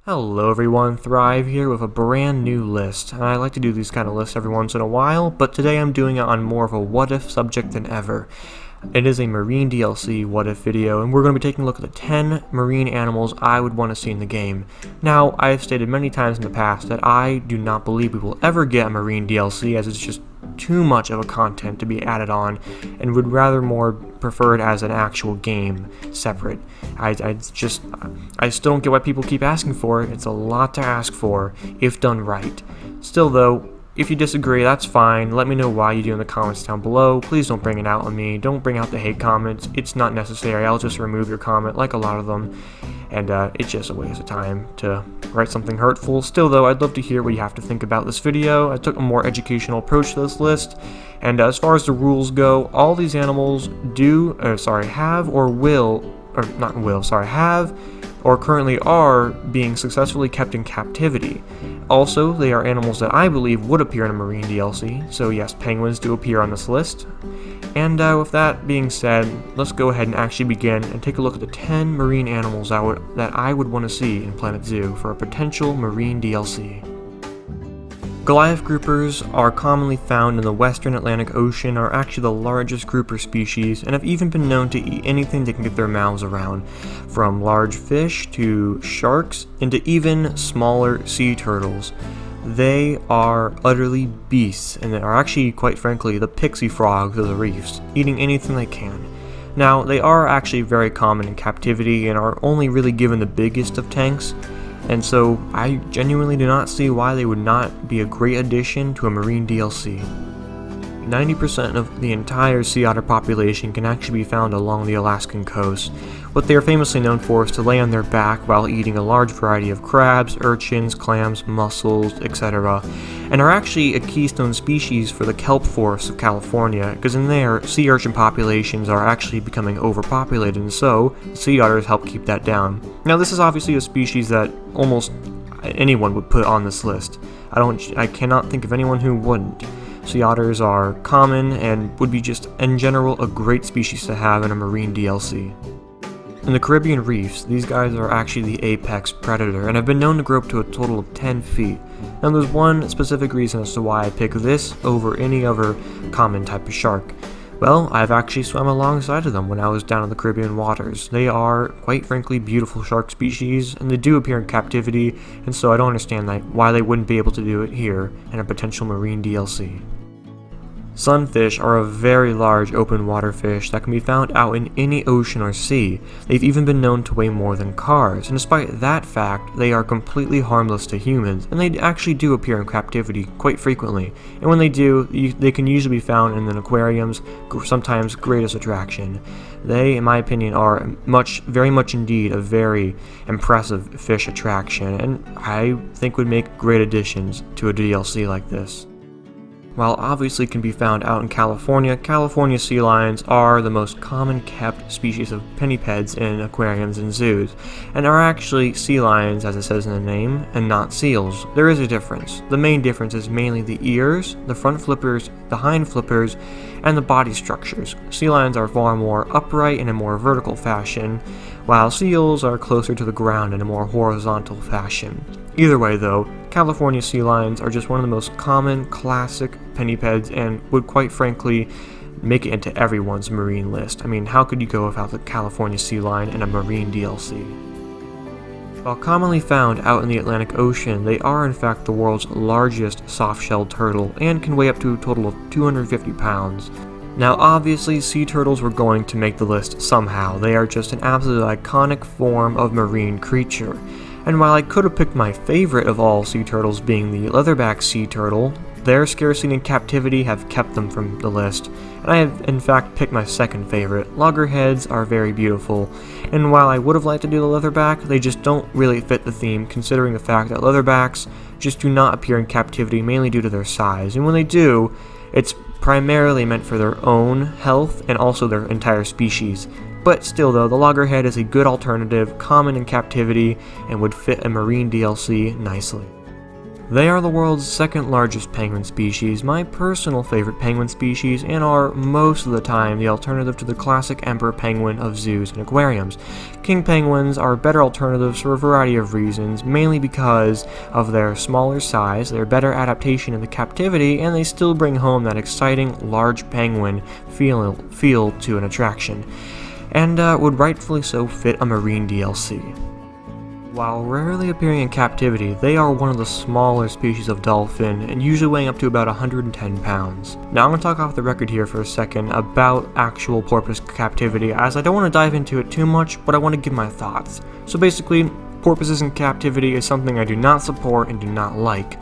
Hello everyone, Thrive here with a brand new list, and I like to do these kind of lists every once in a while, but today I'm doing it on more of a what-if subject than ever. It is a marine DLC what-if video, and we're going to be taking a look at the 10 marine animals I would want to see in the game. Now, I have stated many times in the past that I do not believe we will ever get a marine DLC, as it's just too much of a content to be added on, and would rather more prefer it as an actual game separate. I still don't get why people keep asking for it. It's a lot to ask for if done right. Still though, if you disagree, that's fine. Let me know why you do in the comments down below. Please don't bring it out on me. Don't bring out the hate comments. It's not necessary. I'll just remove your comment like a lot of them. And it's just a waste of time to write something hurtful. Still though, I'd love to hear what you have to think about this video. I took a more educational approach to this list. And as far as the rules go, all these animals have or currently are being successfully kept in captivity. Also, they are animals that I believe would appear in a marine DLC, so yes, penguins do appear on this list. And with that being said, let's go ahead and actually begin and take a look at the 10 marine animals that I would want to see in Planet Zoo for a potential marine DLC. Goliath groupers are commonly found in the western Atlantic Ocean, are actually the largest grouper species, and have even been known to eat anything they can get their mouths around, from large fish to sharks into even smaller sea turtles. They are utterly beasts, and they are actually, quite frankly, the pixie frogs of the reefs, eating anything they can. Now, they are actually very common in captivity and are only really given the biggest of tanks, and so I genuinely do not see why they would not be a great addition to a marine DLC. 90% of the entire sea otter population can actually be found along the Alaskan coast. What they are famously known for is to lay on their back while eating a large variety of crabs, urchins, clams, mussels, etc., and are actually a keystone species for the kelp forests of California, because in there, sea urchin populations are actually becoming overpopulated, and so sea otters help keep that down. Now, this is obviously a species that almost anyone would put on this list. I cannot think of anyone who wouldn't. Sea otters are common and would be just, in general, a great species to have in a marine DLC. In the Caribbean reefs, these guys are actually the apex predator and have been known to grow up to a total of 10 feet. Now there's one specific reason as to why I pick this over any other common type of shark. Well, I've actually swam alongside of them when I was down in the Caribbean waters. They are, quite frankly, beautiful shark species, and they do appear in captivity, and so I don't understand why they wouldn't be able to do it here in a potential marine DLC. SunFish are a very large open water fish that can be found out in any ocean or sea. They've even been known to weigh more than cars, and despite that fact, they are completely harmless to humans, and they actually do appear in captivity quite frequently. And when they do, they can usually be found in aquariums, sometimes greatest attraction. They, in my opinion, are very much indeed a very impressive fish attraction, and I think would make great additions to a DLC like this. While obviously can be found out in California, California sea lions are the most common kept species of pinnipeds in aquariums and zoos, and are actually sea lions as it says in the name, and not seals. There is a difference. The main difference is mainly the ears, the front flippers, the hind flippers, and the body structures. Sea lions are far more upright in a more vertical fashion, while seals are closer to the ground in a more horizontal fashion. Either way though, California sea lions are just one of the most common classic pinnipeds and would quite frankly make it into everyone's marine list. I mean, how could you go without the California sea lion in a marine DLC? While commonly found out in the Atlantic Ocean, they are in fact the world's largest soft-shelled turtle and can weigh up to a total of 250 pounds. Now obviously sea turtles were going to make the list somehow. They are just an absolute iconic form of marine creature. And while I could have picked my favorite of all sea turtles being the leatherback sea turtle, their scarcity and captivity have kept them from the list, and I have in fact picked my second favorite. Loggerheads are very beautiful, and while I would have liked to do the leatherback, they just don't really fit the theme, considering the fact that leatherbacks just do not appear in captivity mainly due to their size, and when they do, it's primarily meant for their own health and also their entire species. But still though, the loggerhead is a good alternative, common in captivity, and would fit a marine DLC nicely. They are the world's second largest penguin species, my personal favorite penguin species, and are most of the time the alternative to the classic emperor penguin of zoos and aquariums. King penguins are better alternatives for a variety of reasons, mainly because of their smaller size, their better adaptation in the captivity, and they still bring home that exciting large penguin feel to an attraction, and would rightfully so fit a marine DLC. While rarely appearing in captivity, they are one of the smaller species of dolphin, and usually weighing up to about 110 pounds. Now I'm going to talk off the record here for a second about actual porpoise captivity, as I don't want to dive into it too much, but I want to give my thoughts. So basically, porpoises in captivity is something I do not support and do not like.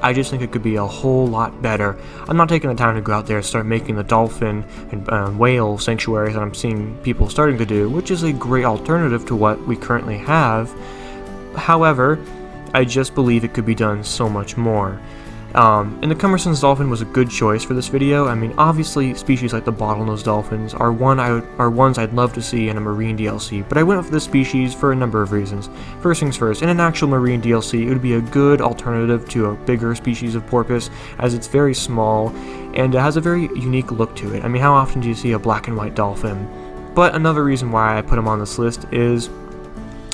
I just think it could be a whole lot better. I'm not taking the time to go out there and start making the dolphin and whale sanctuaries that I'm seeing people starting to do, which is a great alternative to what we currently have. However, I just believe it could be done so much more. And the Commerson's dolphin was a good choice for this video. I mean, obviously, species like the bottlenose dolphins are ones I'd love to see in a marine DLC, but I went with this species for a number of reasons. First things first, in an actual marine DLC, it would be a good alternative to a bigger species of porpoise, as it's very small, and it has a very unique look to it. I mean, how often do you see a black and white dolphin? But another reason why I put them on this list is,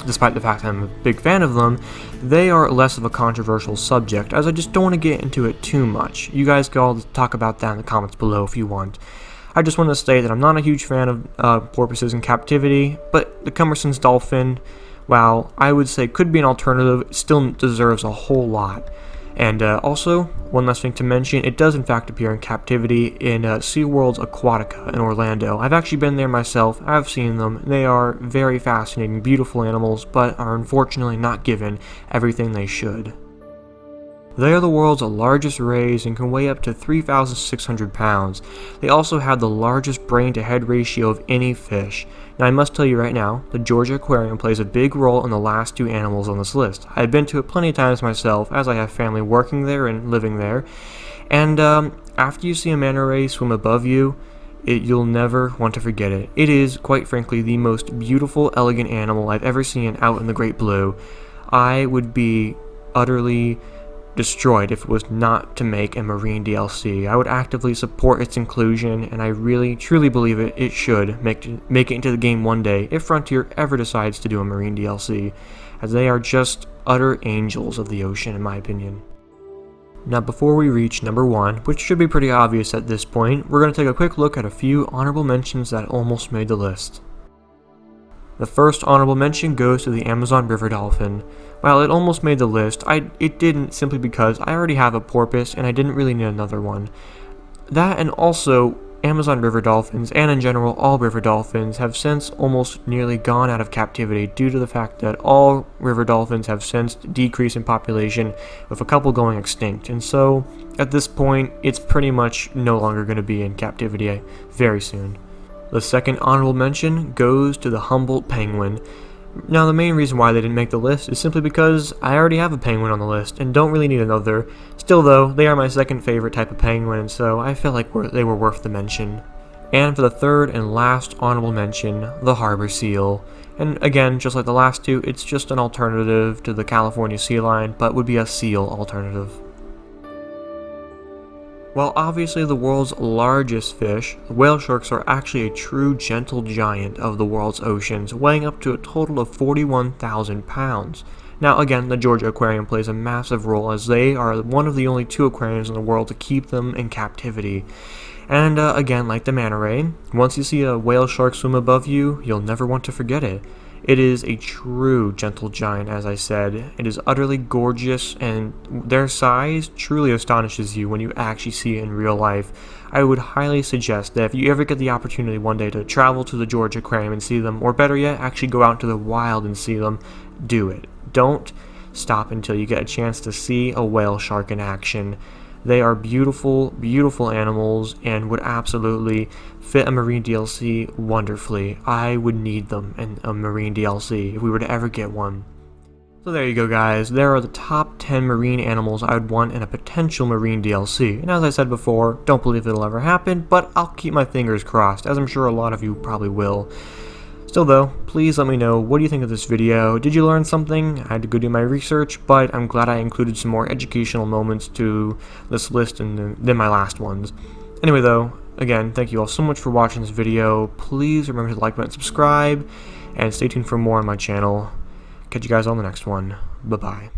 despite the fact that I'm a big fan of them, they are less of a controversial subject, as I just don't want to get into it too much. You guys can all talk about that in the comments below if you want. I just want to say that I'm not a huge fan of porpoises in captivity, but the Commerson's dolphin, while I would say could be an alternative, still deserves a whole lot. And also, one last thing to mention, it does in fact appear in captivity in SeaWorld's Aquatica in Orlando. I've actually been there myself, I've seen them. They are very fascinating, beautiful animals, but are unfortunately not given everything they should. They are the world's largest rays and can weigh up to 3,600 pounds. They also have the largest brain-to-head ratio of any fish. Now I must tell you right now, the Georgia Aquarium plays a big role in the last two animals on this list. I've been to it plenty of times myself, as I have family working there and living there. And after you see a manta ray swim above you, you'll never want to forget it. It is, quite frankly, the most beautiful, elegant animal I've ever seen out in the great blue. I would be utterly destroyed if it was not to make a marine DLC. I would actively support its inclusion, and I really truly believe it should make it into the game one day if Frontier ever decides to do a marine DLC, as they are just utter angels of the ocean in my opinion. Now before we reach number 1, which should be pretty obvious at this point, we're going to take a quick look at a few honorable mentions that almost made the list. The first honorable mention goes to the Amazon River Dolphin. While it almost made the list, it didn't, simply because I already have a porpoise and I didn't really need another one. That, and also Amazon river dolphins, and in general all river dolphins, have since almost nearly gone out of captivity due to the fact that all river dolphins have since decreased in population, with a couple going extinct, and so at this point it's pretty much no longer going to be in captivity very soon. The second honorable mention goes to the Humboldt penguin. Now the main reason why they didn't make the list is simply because I already have a penguin on the list and don't really need another. Still though, they are my second favorite type of penguin, and so I felt like they were worth the mention. And for the third and last honorable mention, the harbor seal. And again, just like the last two, it's just an alternative to the California sea lion, but would be a seal alternative. While obviously the world's largest fish, whale sharks are actually a true gentle giant of the world's oceans, weighing up to a total of 41,000 pounds. Now again, the Georgia Aquarium plays a massive role, as they are one of the only 2 aquariums in the world to keep them in captivity. And again, like the manta ray, once you see a whale shark swim above you, you'll never want to forget it. It is a true gentle giant, as I said. It is utterly gorgeous, and their size truly astonishes you when you actually see it in real life. I would highly suggest that if you ever get the opportunity one day to travel to the Georgia Aquarium and see them, or better yet, actually go out into the wild and see them, do it. Don't stop until you get a chance to see a whale shark in action. They are beautiful, beautiful animals and would absolutely fit a marine DLC wonderfully. I would need them in a marine DLC if we were to ever get one. So there you go guys, there are the top 10 marine animals I would want in a potential marine DLC. And as I said before, don't believe it'll ever happen, but I'll keep my fingers crossed, as I'm sure a lot of you probably will. Still though, please let me know, what do you think of this video? Did you learn something? I had to go do my research, but I'm glad I included some more educational moments to this list than my last ones. Anyway though, again, thank you all so much for watching this video. Please remember to like, button, subscribe, and stay tuned for more on my channel. Catch you guys on the next one. Bye-bye.